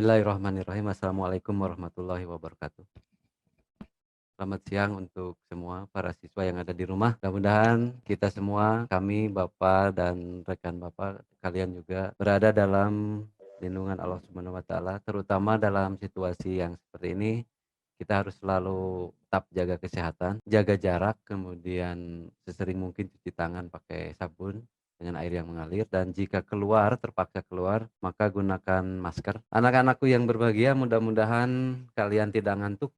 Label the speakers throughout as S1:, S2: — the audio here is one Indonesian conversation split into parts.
S1: Bismillahirrahmanirrahim. Assalamualaikum warahmatullahi wabarakatuh. Selamat siang untuk semua para siswa yang ada di rumah. Mudah-mudahan kita semua, kami, Bapak dan rekan Bapak, kalian juga berada dalam lindungan Allah Subhanahu wa taala, terutama dalam situasi yang seperti ini. Kita harus selalu tetap jaga kesehatan, jaga jarak, kemudian sesering mungkin cuci tangan pakai sabun dengan air yang mengalir, dan jika keluar, terpaksa keluar, maka gunakan masker. Anak-anakku yang berbahagia, mudah-mudahan kalian tidak ngantuk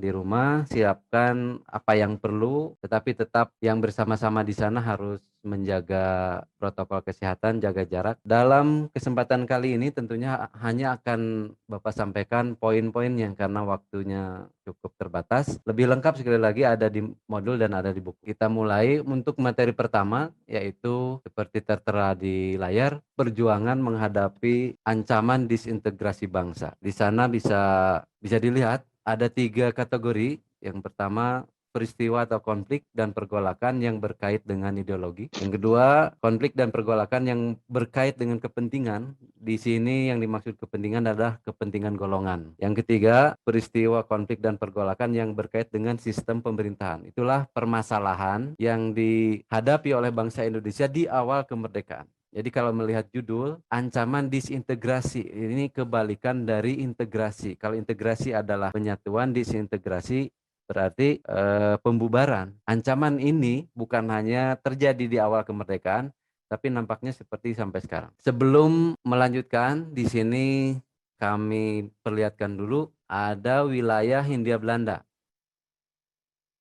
S1: di rumah. Siapkan apa yang perlu, tetapi tetap yang bersama-sama di sana harus menjaga protokol kesehatan, jaga jarak. Dalam kesempatan kali ini tentunya hanya akan Bapak sampaikan poin-poinnya karena waktunya cukup terbatas. Lebih lengkap sekali lagi ada di modul dan ada di buku. Kita mulai untuk materi pertama, yaitu seperti tertera di layar, perjuangan menghadapi ancaman disintegrasi bangsa. Di sana bisa dilihat ada 3 kategori. Yang pertama, peristiwa atau konflik dan pergolakan yang berkait dengan ideologi. Yang kedua, konflik dan pergolakan yang berkait dengan kepentingan. Di sini yang dimaksud kepentingan adalah kepentingan golongan. Yang ketiga, peristiwa konflik dan pergolakan yang berkait dengan sistem pemerintahan. Itulah permasalahan yang dihadapi oleh bangsa Indonesia di awal kemerdekaan. Jadi kalau melihat judul, ancaman disintegrasi, ini kebalikan dari integrasi. Kalau integrasi adalah penyatuan, disintegrasi berarti pembubaran. Ancaman ini bukan hanya terjadi di awal kemerdekaan, tapi nampaknya seperti sampai sekarang. Sebelum melanjutkan, di sini kami perlihatkan dulu ada wilayah Hindia Belanda.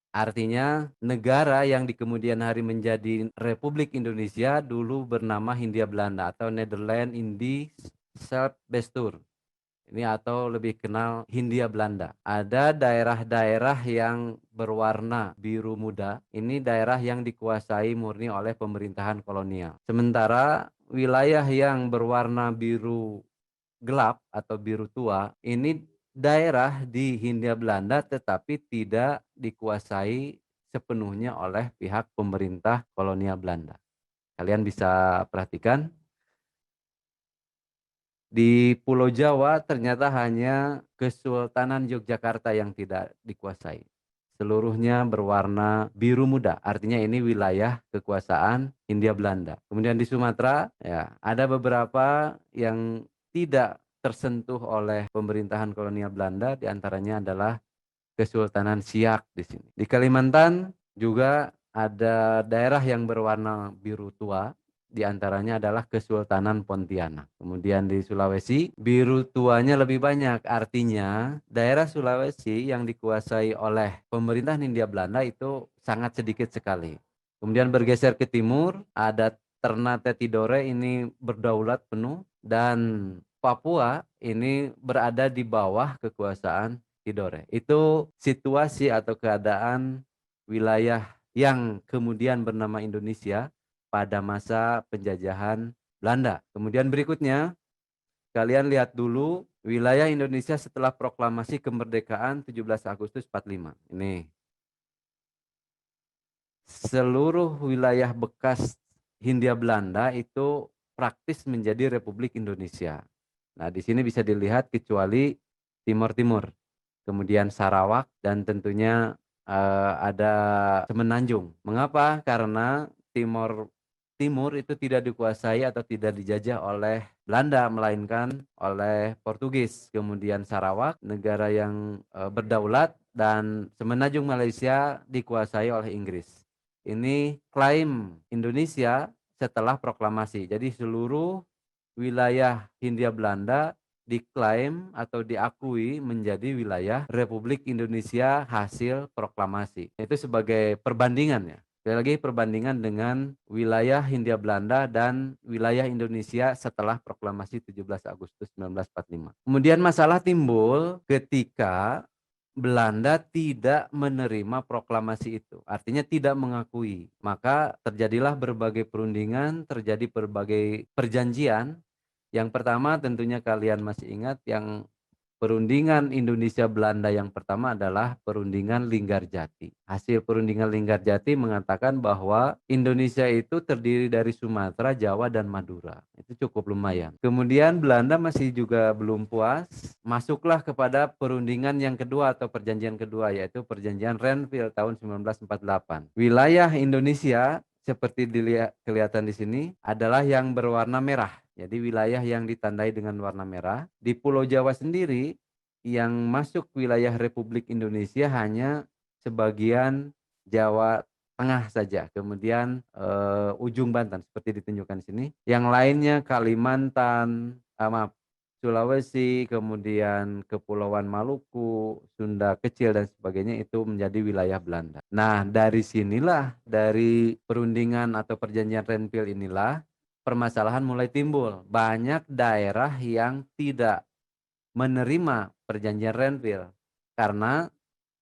S1: Artinya negara yang di kemudian hari menjadi Republik Indonesia dulu bernama Hindia Belanda atau Nederland Indisch Selbstbestuur. Ini atau lebih kenal Hindia Belanda. Ada daerah-daerah yang berwarna biru muda. Ini daerah yang dikuasai murni oleh pemerintahan kolonial. Sementara wilayah yang berwarna biru gelap atau biru tua, ini daerah di Hindia Belanda tetapi tidak dikuasai sepenuhnya oleh pihak pemerintah kolonial Belanda. Kalian bisa perhatikan di Pulau Jawa ternyata hanya Kesultanan Yogyakarta yang tidak dikuasai. Seluruhnya berwarna biru muda, artinya ini wilayah kekuasaan Hindia Belanda. Kemudian di Sumatera, ya, ada beberapa yang tidak tersentuh oleh pemerintahan kolonial Belanda, diantaranya adalah Kesultanan Siak di sini. Di Kalimantan juga ada daerah yang berwarna biru tua, di antaranya adalah Kesultanan Pontianak. Kemudian di Sulawesi, biru tuanya lebih banyak. Artinya daerah Sulawesi yang dikuasai oleh pemerintahan Hindia Belanda itu sangat sedikit sekali. Kemudian bergeser ke timur, ada Ternate Tidore ini berdaulat penuh, dan Papua ini berada di bawah kekuasaan Tidore. Itu situasi atau keadaan wilayah yang kemudian bernama Indonesia pada masa penjajahan Belanda. Kemudian berikutnya, kalian lihat dulu wilayah Indonesia setelah proklamasi kemerdekaan 17 Agustus 45. Ini seluruh wilayah bekas Hindia Belanda itu praktis menjadi Republik Indonesia. Nah, di sini bisa dilihat kecuali Timur Timur, kemudian Sarawak, dan tentunya ada Semenanjung. Mengapa? Karena Timur Timur itu tidak dikuasai atau tidak dijajah oleh Belanda, melainkan oleh Portugis. Kemudian Sarawak, negara yang berdaulat, dan Semenanjung Malaysia dikuasai oleh Inggris. Ini klaim Indonesia setelah proklamasi. Jadi seluruh wilayah Hindia Belanda diklaim atau diakui menjadi wilayah Republik Indonesia hasil proklamasi. Itu sebagai perbandingan ya. Sekali lagi perbandingan dengan wilayah Hindia Belanda dan wilayah Indonesia setelah proklamasi 17 Agustus 1945. Kemudian masalah timbul ketika Belanda tidak menerima proklamasi itu, artinya tidak mengakui. Maka terjadilah berbagai perundingan, terjadi berbagai perjanjian. Yang pertama tentunya kalian masih ingat yang perundingan Indonesia Belanda yang pertama adalah perundingan Linggarjati. Hasil perundingan Linggarjati mengatakan bahwa Indonesia itu terdiri dari Sumatera, Jawa, dan Madura. Itu cukup lumayan. Kemudian Belanda masih juga belum puas, masuklah kepada perundingan yang kedua atau perjanjian kedua, yaitu perjanjian Renville tahun 1948. Wilayah Indonesia seperti dilihat kelihatan di sini adalah yang berwarna merah. Jadi wilayah yang ditandai dengan warna merah. Di Pulau Jawa sendiri yang masuk wilayah Republik Indonesia hanya sebagian Jawa Tengah saja. Kemudian ujung Banten seperti ditunjukkan di sini. Yang lainnya Kalimantan, maaf, Sulawesi, kemudian Kepulauan Maluku, Sunda Kecil dan sebagainya itu menjadi wilayah Belanda. Nah, dari sinilah, dari perundingan atau perjanjian Renville inilah permasalahan mulai timbul. Banyak daerah yang tidak menerima perjanjian Renville karena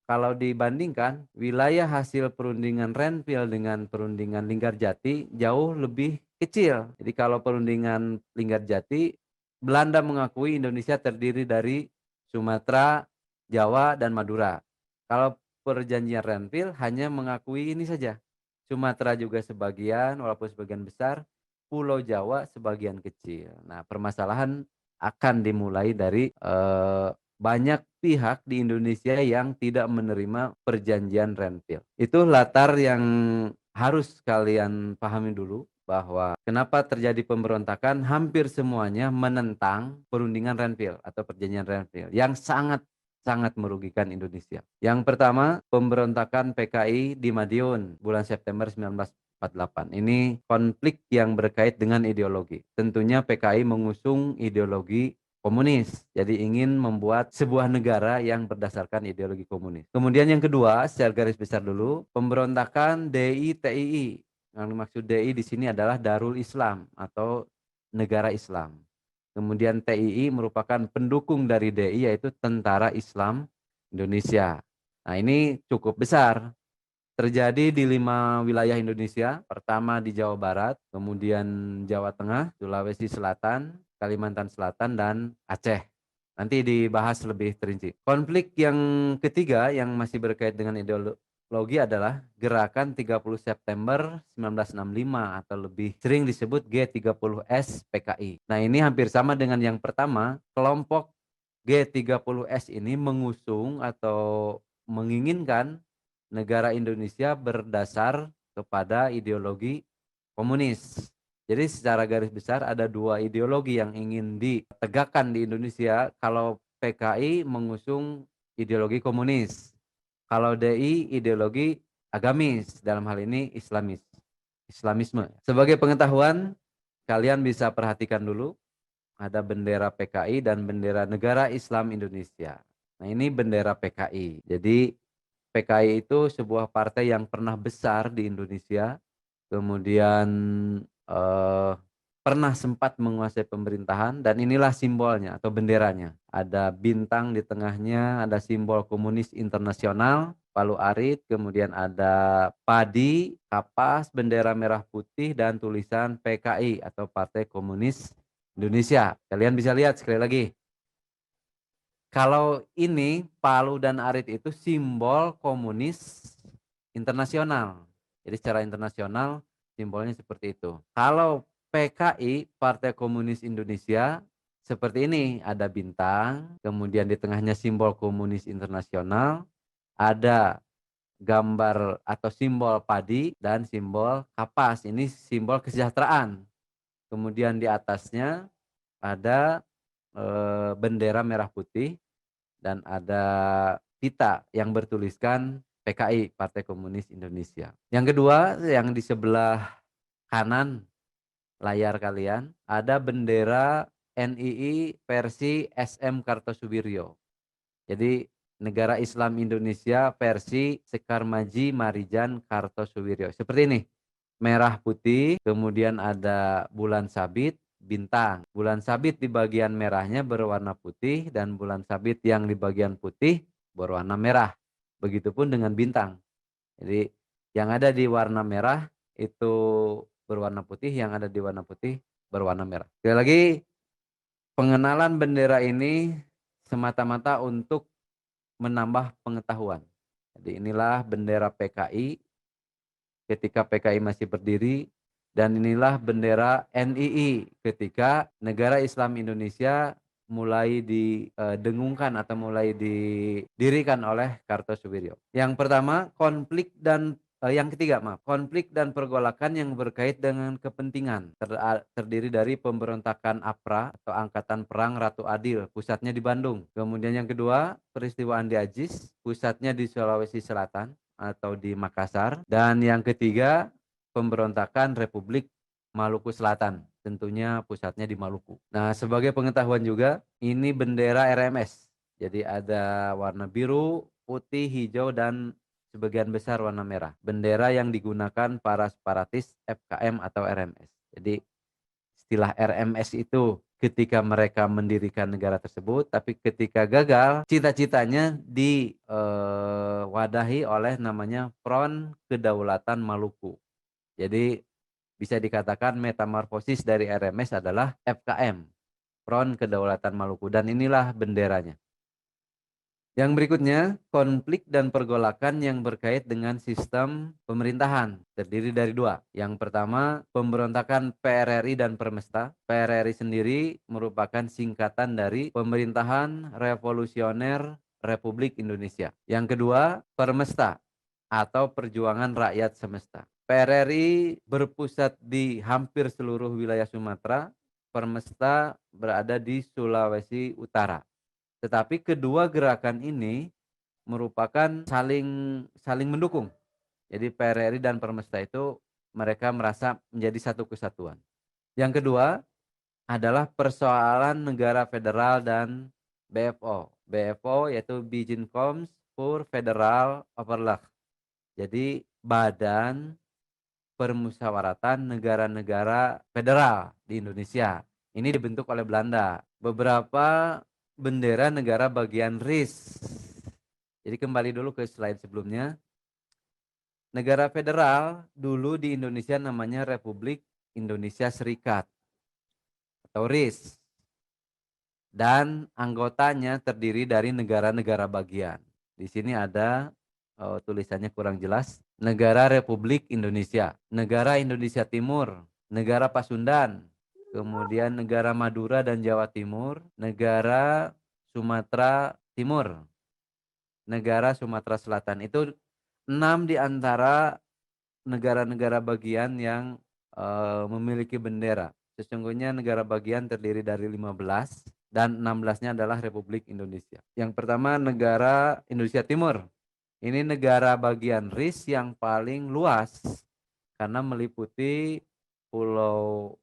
S1: kalau dibandingkan wilayah hasil perundingan Renville dengan perundingan Linggarjati jauh lebih kecil. Jadi kalau perundingan Linggarjati, Belanda mengakui Indonesia terdiri dari Sumatera, Jawa, dan Madura. Kalau perjanjian Renville hanya mengakui ini saja. Sumatera juga sebagian, walaupun sebagian besar, Pulau Jawa sebagian kecil. Nah, permasalahan akan dimulai dari banyak pihak di Indonesia yang tidak menerima perjanjian Renville. Itu latar yang harus kalian pahami dulu, bahwa kenapa terjadi pemberontakan, hampir semuanya menentang perundingan Renville atau perjanjian Renville yang sangat merugikan Indonesia. Yang pertama, pemberontakan PKI di Madiun bulan September 1948. Ini konflik yang berkait dengan ideologi. Tentunya PKI mengusung ideologi komunis. Jadi ingin membuat sebuah negara yang berdasarkan ideologi komunis. Kemudian yang kedua, secara garis besar dulu, pemberontakan DI TII. Yang dimaksud DI di sini adalah Darul Islam atau negara Islam. Kemudian TII merupakan pendukung dari DI, yaitu Tentara Islam Indonesia. Nah, ini cukup besar. Terjadi di 5 wilayah Indonesia. Pertama di Jawa Barat, kemudian Jawa Tengah, Sulawesi Selatan, Kalimantan Selatan, dan Aceh. Nanti dibahas lebih terinci. Konflik yang ketiga yang masih berkait dengan ideologi adalah Gerakan 30 September 1965 atau lebih sering disebut G30S PKI. Nah, ini hampir sama dengan yang pertama. Kelompok G30S ini mengusung atau menginginkan negara Indonesia berdasar kepada ideologi komunis. Jadi secara garis besar ada dua ideologi yang ingin ditegakkan di Indonesia. Kalau PKI mengusung ideologi komunis, kalau DI ideologi agamis, dalam hal ini Islamisme. Sebagai pengetahuan, kalian bisa perhatikan dulu, ada bendera PKI dan bendera Negara Islam Indonesia. Nah, ini bendera PKI. Jadi PKI itu sebuah partai yang pernah besar di Indonesia, kemudian eh, pernah sempat menguasai pemerintahan, dan inilah simbolnya atau benderanya. Ada bintang di tengahnya, ada simbol komunis internasional, Palu Arit, kemudian ada padi, kapas, bendera merah putih, dan tulisan PKI atau Partai Komunis Indonesia. Kalian bisa lihat sekali lagi. Kalau ini Palu dan Arit itu simbol komunis internasional. Jadi secara internasional simbolnya seperti itu. Kalau PKI, Partai Komunis Indonesia, seperti ini. Ada bintang, kemudian di tengahnya simbol komunis internasional, ada gambar atau simbol padi dan simbol kapas. Ini simbol kesejahteraan. Kemudian di atasnya ada bendera merah putih dan ada pita yang bertuliskan PKI, Partai Komunis Indonesia. Yang kedua, yang di sebelah kanan layar kalian, ada bendera NII versi SM Kartosuwiryo. Jadi Negara Islam Indonesia versi Sekar Maji Marijan Kartosuwiryo. Seperti ini. Merah putih, kemudian ada bulan sabit, bintang. Bulan sabit di bagian merahnya berwarna putih dan bulan sabit yang di bagian putih berwarna merah. Begitupun dengan bintang. Jadi yang ada di warna merah itu berwarna putih, yang ada di warna putih berwarna merah. Sekali lagi, pengenalan bendera ini semata-mata untuk menambah pengetahuan. Jadi inilah bendera PKI ketika PKI masih berdiri, dan inilah bendera NII ketika Negara Islam Indonesia mulai didengungkan atau mulai didirikan oleh Kartosuwiryo. Yang pertama, yang ketiga, maaf, konflik dan pergolakan yang berkait dengan kepentingan terdiri dari pemberontakan APRA atau Angkatan Perang Ratu Adil, pusatnya di Bandung. Kemudian yang kedua, peristiwa Andi Ajis, pusatnya di Sulawesi Selatan atau di Makassar. Dan yang ketiga, pemberontakan Republik Maluku Selatan, tentunya pusatnya di Maluku. Nah, sebagai pengetahuan juga, ini bendera RMS. Jadi ada warna biru, putih, hijau, dan sebagian besar warna merah. Bendera yang digunakan para separatis FKM atau RMS. Jadi istilah RMS itu ketika mereka mendirikan negara tersebut, tapi ketika gagal, cita-citanya diwadahi oleh namanya Front Kedaulatan Maluku. Jadi bisa dikatakan metamorfosis dari RMS adalah FKM, Front Kedaulatan Maluku, dan inilah benderanya. Yang berikutnya, konflik dan pergolakan yang berkait dengan sistem pemerintahan terdiri dari dua. Yang pertama, pemberontakan PRRI dan Permesta. PRRI sendiri merupakan singkatan dari Pemerintahan Revolusioner Republik Indonesia. Yang kedua, Permesta atau Perjuangan Rakyat Semesta. PRRI berpusat di hampir seluruh wilayah Sumatera, Permesta berada di Sulawesi Utara. Tetapi kedua gerakan ini merupakan saling mendukung. Jadi PRRI dan Permesta itu mereka merasa menjadi satu kesatuan. Yang kedua adalah persoalan negara federal dan BFO. BFO yaitu Bijinkomst voor Federal Overleg. Jadi Badan Permusyawaratan Negara-Negara Federal di Indonesia. Ini dibentuk oleh Belanda. Beberapa bendera negara bagian RIS. Jadi kembali dulu ke slide sebelumnya. Negara federal dulu di Indonesia namanya Republik Indonesia Serikat atau RIS. Dan anggotanya terdiri dari negara-negara bagian. Di sini ada tulisannya kurang jelas. Negara Republik Indonesia, Negara Indonesia Timur, Negara Pasundan, kemudian negara Madura dan Jawa Timur, negara Sumatera Timur, negara Sumatera Selatan. Itu 6 di antara negara-negara bagian yang memiliki bendera. Sesungguhnya negara bagian terdiri dari 15 dan 16-nya adalah Republik Indonesia. Yang pertama negara Indonesia Timur. Ini negara bagian RIS yang paling luas karena meliputi Pulau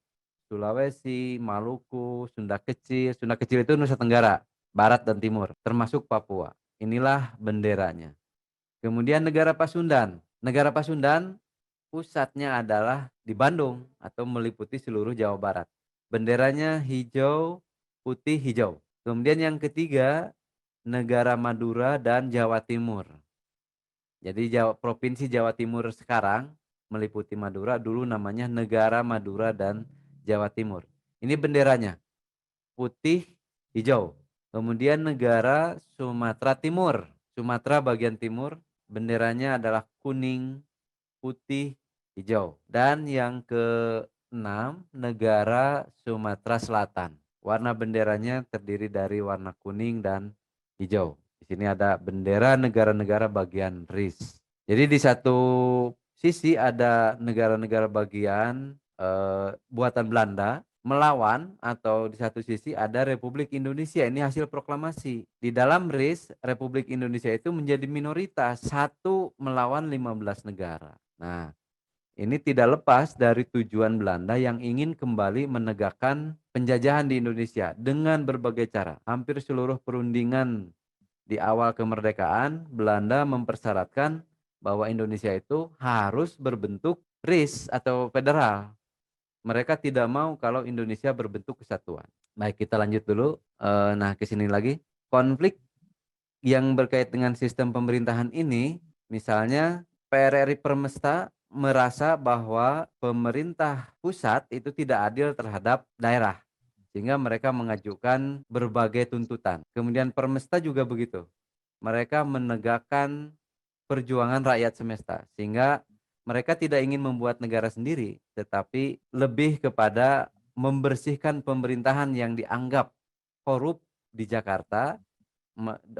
S1: Sulawesi, Maluku, Sunda Kecil. Sunda Kecil itu Nusa Tenggara, Barat dan Timur, termasuk Papua. Inilah benderanya. Kemudian negara Pasundan. Negara Pasundan pusatnya adalah di Bandung atau meliputi seluruh Jawa Barat. Benderanya hijau, putih, hijau. Kemudian yang ketiga, negara Madura dan Jawa Timur. Jadi Provinsi Jawa Timur sekarang meliputi Madura, dulu namanya Negara Madura dan Jawa Timur. Ini benderanya, putih, hijau. Kemudian negara Sumatera Timur. Sumatera bagian timur, benderanya adalah kuning, putih, hijau. Dan yang keenam, negara Sumatera Selatan. Warna benderanya terdiri dari warna kuning dan hijau. Di sini ada bendera negara-negara bagian RIS. Jadi di satu sisi ada negara-negara bagian buatan Belanda melawan, atau di satu sisi ada Republik Indonesia. Ini hasil proklamasi. Di dalam RIS, Republik Indonesia itu menjadi minoritas, satu melawan 15 negara. Nah, ini tidak lepas dari tujuan Belanda yang ingin kembali menegakkan penjajahan di Indonesia dengan berbagai cara. Hampir seluruh perundingan di awal kemerdekaan, Belanda mempersyaratkan bahwa Indonesia itu harus berbentuk RIS atau federal. Mereka tidak mau kalau Indonesia berbentuk kesatuan. Baik, kita lanjut dulu. Nah, ke sini lagi. Konflik yang berkait dengan sistem pemerintahan ini, misalnya PRRI Permesta merasa bahwa pemerintah pusat itu tidak adil terhadap daerah. sehingga mereka mengajukan berbagai tuntutan. Kemudian Permesta juga begitu, mereka menegakkan perjuangan rakyat semesta, sehingga mereka tidak ingin membuat negara sendiri, tetapi lebih kepada membersihkan pemerintahan yang dianggap korup di Jakarta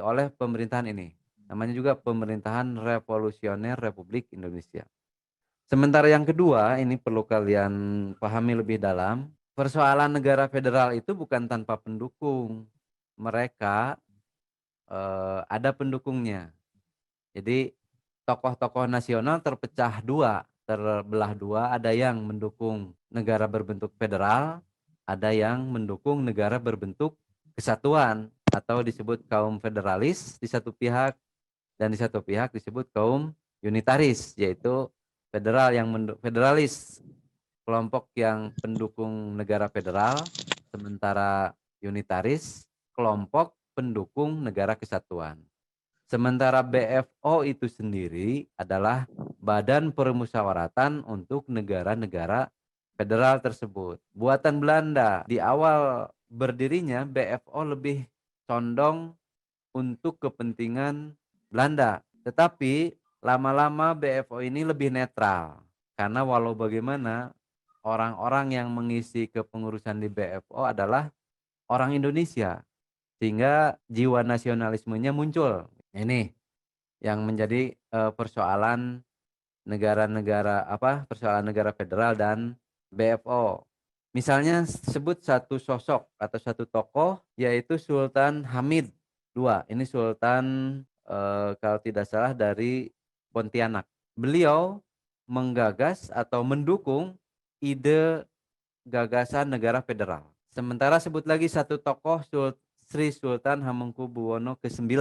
S1: oleh pemerintahan ini. Namanya juga Pemerintahan Revolusioner Republik Indonesia. Sementara yang kedua, ini perlu kalian pahami lebih dalam, persoalan negara federal itu bukan tanpa pendukung. Mereka ada pendukungnya. Jadi tokoh-tokoh nasional terpecah dua, terbelah dua, ada yang mendukung negara berbentuk federal, ada yang mendukung negara berbentuk kesatuan atau disebut kaum federalis di satu pihak, dan di satu pihak disebut kaum unitaris, yaitu federalis, kelompok yang pendukung negara federal, sementara unitaris kelompok pendukung negara kesatuan. Sementara BFO itu sendiri adalah Badan Permusyawaratan untuk negara-negara federal tersebut. Buatan Belanda. Di awal berdirinya BFO lebih condong untuk kepentingan Belanda. Tetapi lama-lama BFO ini lebih netral. Karena walau bagaimana orang-orang yang mengisi kepengurusan di BFO adalah orang Indonesia. Sehingga jiwa nasionalismenya muncul. Ini yang menjadi persoalan persoalan negara federal dan BFO. Misalnya sebut satu sosok atau satu tokoh, yaitu Sultan Hamid II. Ini Sultan kalau tidak salah dari Pontianak. Beliau menggagas atau mendukung ide gagasan negara federal. Sementara sebut lagi satu tokoh, Sri Sultan Hamengkubuwono ke-9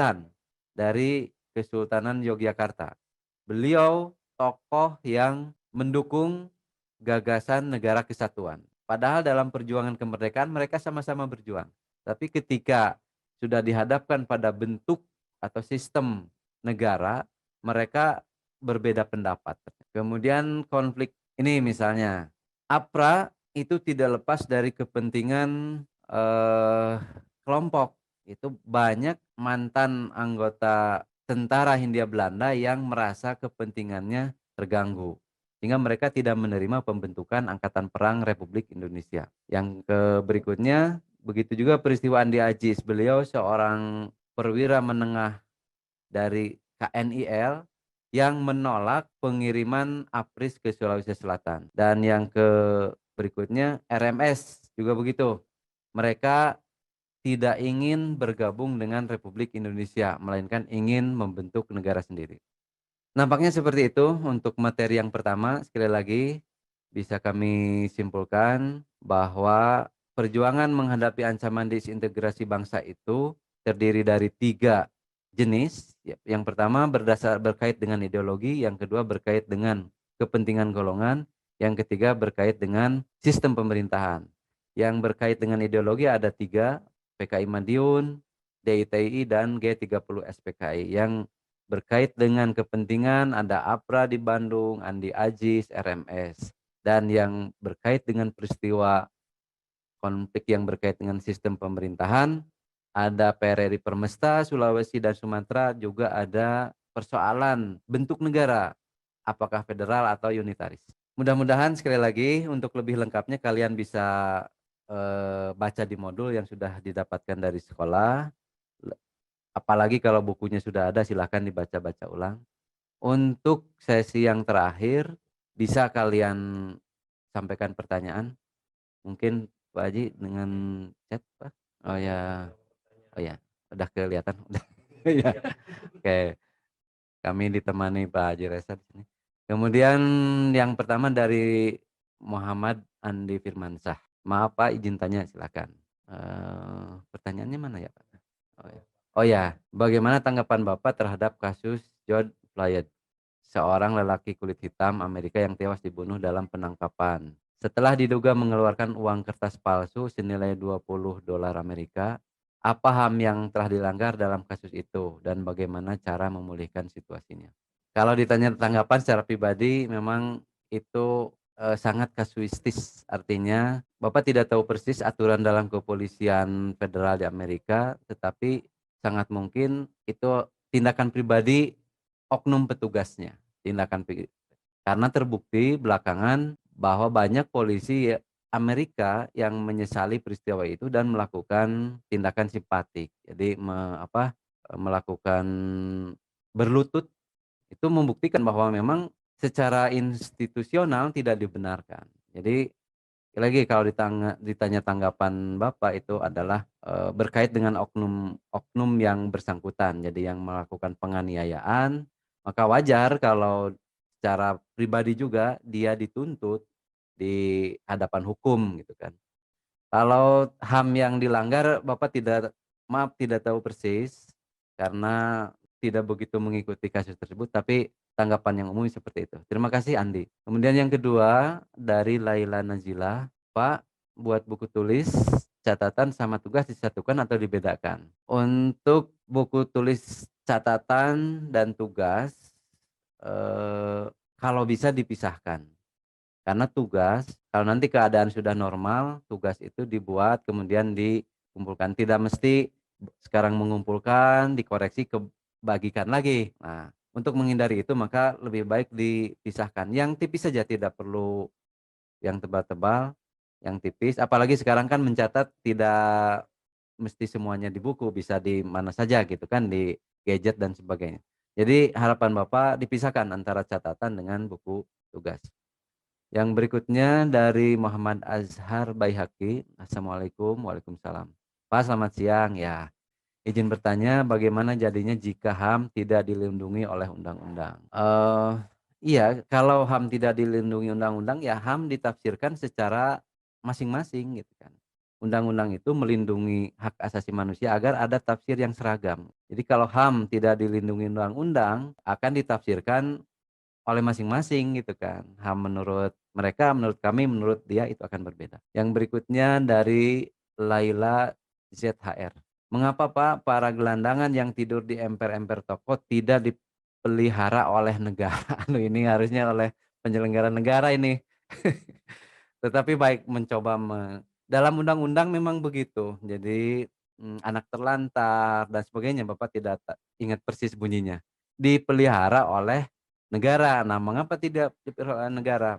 S1: dari Kesultanan Yogyakarta. Beliau tokoh yang mendukung gagasan negara kesatuan. Padahal dalam perjuangan kemerdekaan mereka sama-sama berjuang. Tapi ketika sudah dihadapkan pada bentuk atau sistem negara, mereka berbeda pendapat. Kemudian konflik ini misalnya, APRA itu tidak lepas dari kepentingan kelompok. Itu banyak mantan anggota tentara Hindia Belanda yang merasa kepentingannya terganggu, sehingga mereka tidak menerima pembentukan Angkatan Perang Republik Indonesia. Yang berikutnya, begitu juga peristiwa Andi Ajis. Beliau seorang perwira menengah dari KNIL yang menolak pengiriman APRIS ke Sulawesi Selatan. Dan yang berikutnya RMS juga begitu. Mereka tidak ingin bergabung dengan Republik Indonesia, melainkan ingin membentuk negara sendiri. Nampaknya seperti itu untuk materi yang pertama. Sekali lagi bisa kami simpulkan bahwa perjuangan menghadapi ancaman disintegrasi bangsa itu terdiri dari 3 jenis. Yang pertama berkait dengan ideologi, yang kedua berkait dengan kepentingan golongan, yang ketiga berkait dengan sistem pemerintahan. Yang berkait dengan ideologi ada 3, PKI Madiun, DITI, dan G30 SPKI. Yang berkait dengan kepentingan ada APRA di Bandung, Andi Ajis, RMS. Dan yang berkait dengan peristiwa konflik yang berkait dengan sistem pemerintahan, ada PRRI Permesta, Sulawesi dan Sumatera, juga ada persoalan bentuk negara, apakah federal atau unitaris. Mudah-mudahan sekali lagi untuk lebih lengkapnya kalian bisa baca di modul yang sudah didapatkan dari sekolah. Apalagi kalau bukunya sudah ada, silahkan dibaca-baca ulang. Untuk sesi yang terakhir, bisa kalian sampaikan pertanyaan. Mungkin Pak Haji dengan chat, Pak. Oh ya, oh ya, udah kelihatan. Udah. Ya. Oke, kami ditemani Pak Haji Reza di sini. Kemudian yang pertama dari Muhammad Andi Firmansyah. Maaf Pak, izin tanya, silakan. Pertanyaannya mana ya Pak? Oh ya. Oh ya, bagaimana tanggapan Bapak terhadap kasus George Floyd, seorang lelaki kulit hitam Amerika yang tewas dibunuh dalam penangkapan setelah diduga mengeluarkan uang kertas palsu senilai 20 dolar Amerika? Apa HAM yang telah dilanggar dalam kasus itu dan bagaimana cara memulihkan situasinya? Kalau ditanya tanggapan secara pribadi, memang itu sangat kasuistis, artinya Bapak tidak tahu persis aturan dalam kepolisian federal di Amerika, tetapi sangat mungkin itu tindakan pribadi oknum petugasnya, karena terbukti belakangan bahwa banyak polisi Amerika yang menyesali peristiwa itu dan melakukan tindakan simpatik. Jadi melakukan berlutut, itu membuktikan bahwa memang secara institusional tidak dibenarkan. Jadi lagi kalau ditanya tanggapan Bapak itu adalah berkait dengan oknum yang bersangkutan. Jadi yang melakukan penganiayaan, maka wajar kalau secara pribadi juga dia dituntut di hadapan hukum gitu kan. Kalau HAM yang dilanggar Bapak tidak tahu persis, karena tidak begitu mengikuti kasus tersebut, tapi tanggapan yang umum seperti itu. Terima kasih Andi. Kemudian yang kedua dari Laila Nazila, Pak, buat buku tulis, catatan sama tugas disatukan atau dibedakan? Untuk buku tulis catatan dan tugas, kalau bisa dipisahkan. Karena tugas, kalau nanti keadaan sudah normal, tugas itu dibuat kemudian dikumpulkan. Tidak mesti sekarang mengumpulkan, dikoreksi, kebagikan lagi. Nah, untuk menghindari itu maka lebih baik dipisahkan. Yang tipis saja, tidak perlu yang tebal-tebal, yang tipis. Apalagi sekarang kan mencatat tidak mesti semuanya di buku, bisa di mana saja gitu kan, di gadget dan sebagainya. Jadi harapan Bapak dipisahkan antara catatan dengan buku tugas. Yang berikutnya dari Muhammad Azhar Baihaqi. Assalamualaikum. Waalaikumsalam. Pak, selamat siang ya. Izin bertanya, bagaimana jadinya jika HAM tidak dilindungi oleh undang-undang? Iya, kalau HAM tidak dilindungi undang-undang, ya HAM ditafsirkan secara masing-masing gitu kan. Undang-undang itu melindungi hak asasi manusia agar ada tafsir yang seragam. Jadi kalau HAM tidak dilindungi undang-undang, akan ditafsirkan oleh masing-masing gitu kan. HAM menurut mereka, menurut kami, menurut dia itu akan berbeda. Yang berikutnya dari Laila ZHR. Mengapa Pak para gelandangan yang tidur di emper-emper toko tidak dipelihara oleh negara? Ini harusnya oleh penyelenggara negara ini. Tetapi baik mencoba dalam undang-undang memang begitu. Jadi anak terlantar dan sebagainya, Bapak tidak ingat persis bunyinya. Dipelihara oleh negara. Nah, mengapa tidak dipelihara oleh negara?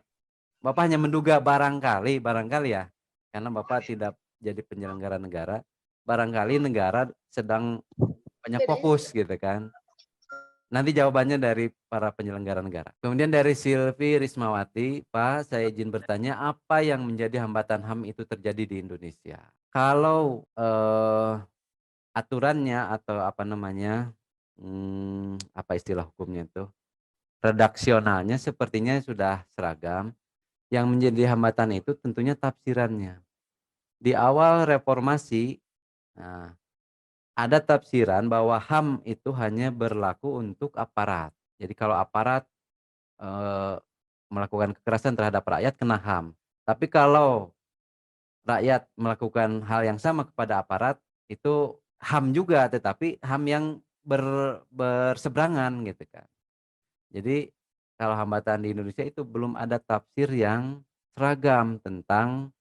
S1: Bapak hanya menduga, barangkali ya, karena Bapak tidak jadi penyelenggara negara. Barangkali negara sedang banyak fokus gitu kan. Nanti jawabannya dari para penyelenggara negara. Kemudian dari Silvi Rismawati, Pak, saya izin bertanya, apa yang menjadi hambatan HAM itu terjadi di Indonesia? Kalau aturannya atau apa namanya, apa istilah hukumnya itu, redaksionalnya sepertinya sudah seragam. Yang menjadi hambatan itu tentunya tafsirannya. Di awal reformasi, nah, ada tafsiran bahwa HAM itu hanya berlaku untuk aparat. Jadi kalau aparat eee, melakukan kekerasan terhadap rakyat kena HAM. Tapi kalau rakyat melakukan hal yang sama kepada aparat, itu HAM juga, tetapi HAM yang berseberangan gitu kan. Jadi kalau hambatan di Indonesia itu belum ada tafsir yang seragam tentang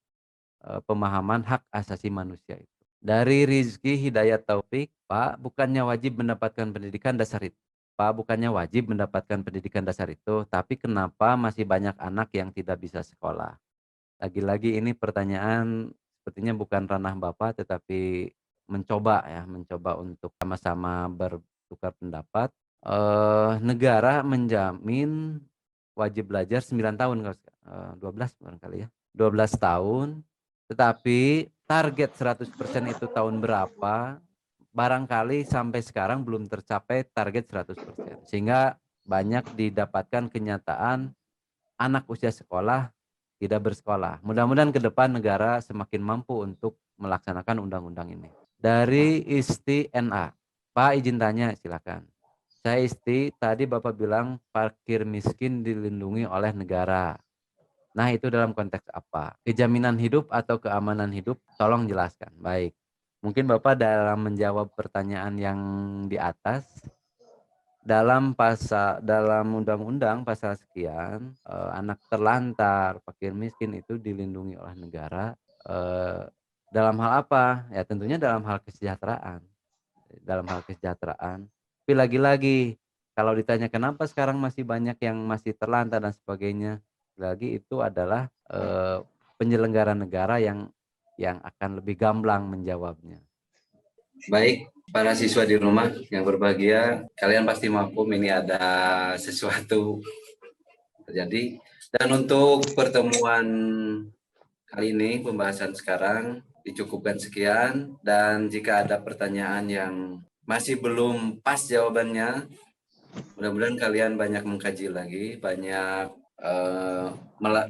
S1: pemahaman hak asasi manusia itu. Dari Rizky Hidayat Taufik, Pak, bukannya wajib mendapatkan pendidikan dasar itu. Pak, bukannya wajib mendapatkan pendidikan dasar itu, tapi kenapa masih banyak anak yang tidak bisa sekolah? Lagi-lagi ini pertanyaan sepertinya bukan ranah Bapak, tetapi mencoba untuk sama-sama bertukar pendapat. Negara menjamin wajib belajar 9 tahun, 12 barangkali ya, 12 tahun, tetapi target 100% itu tahun berapa, barangkali sampai sekarang belum tercapai target 100%. Sehingga banyak didapatkan kenyataan anak usia sekolah tidak bersekolah. Mudah-mudahan ke depan negara semakin mampu untuk melaksanakan undang-undang ini. Dari Isti NA, Pak izin tanya silakan. Saya Isti, tadi Bapak bilang parkir miskin dilindungi oleh negara. Nah itu dalam konteks apa? Kejaminan hidup atau keamanan hidup? Tolong jelaskan. Baik. Mungkin Bapak dalam menjawab pertanyaan yang di atas, dalam undang-undang pasal sekian, anak terlantar, fakir miskin itu dilindungi oleh negara, dalam hal apa? Ya tentunya dalam hal kesejahteraan. Tapi lagi-lagi kalau ditanya kenapa sekarang masih banyak yang masih terlantar dan sebagainya, lagi itu adalah, penyelenggara negara yang akan lebih gamblang menjawabnya. Baik, para siswa di rumah yang berbahagia, kalian pasti maklum ini ada sesuatu terjadi. Dan untuk pertemuan kali ini, pembahasan sekarang dicukupkan sekian. Dan jika ada pertanyaan yang masih belum pas jawabannya, mudah-mudahan kalian banyak mengkaji lagi, banyak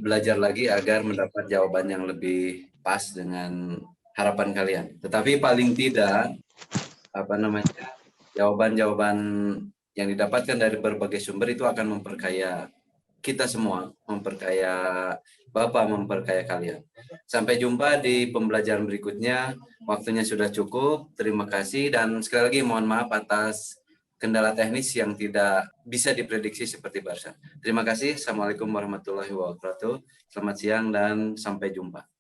S1: belajar lagi agar mendapat jawaban yang lebih pas dengan harapan kalian. Tetapi paling tidak jawaban-jawaban yang didapatkan dari berbagai sumber itu akan memperkaya kita semua, memperkaya Bapak, memperkaya kalian. Sampai jumpa di pembelajaran berikutnya. Waktunya sudah cukup. Terima kasih dan sekali lagi mohon maaf atas kendala teknis yang tidak bisa diprediksi seperti barusan. Terima kasih. Assalamualaikum warahmatullahi wabarakatuh. Selamat siang dan sampai jumpa.